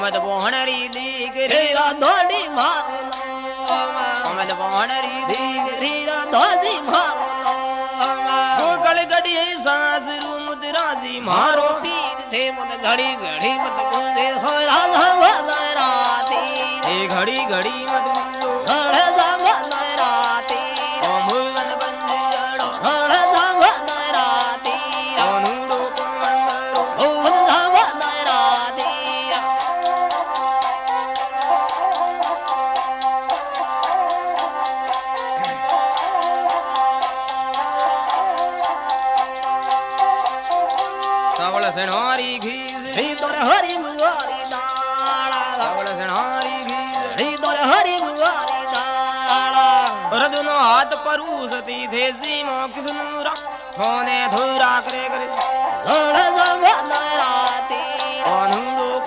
અમદ બોહણરી દીકરી રાધોડી મારો અમદ બોહણરી દીકરી રાધોડી મારો ગોગળ ગડી સાસરુ મુદરાજી મારો પીર થે મત ઘડી ઘડી મત ગુંજે સોરા જાવા રાતી એ ઘડી ઘડી મત ગુંજો હળે જાવા રાતી અમુવન બંજડો હળે જાવા રાતી અનુડો કોમંદરો ઓમ જાવા રાતી સવળ સણવારી ઘીસ હરી તોરે હરી મુવારી દાળા સવળ સણવારી ઘીસ હરી તોરે હરી મુવારી દાળા રદનો હાથ પરુસતી થેસી મો કિસનુરા સોને ધોરા કરે કરે હળે જાવા રાતી અનુડો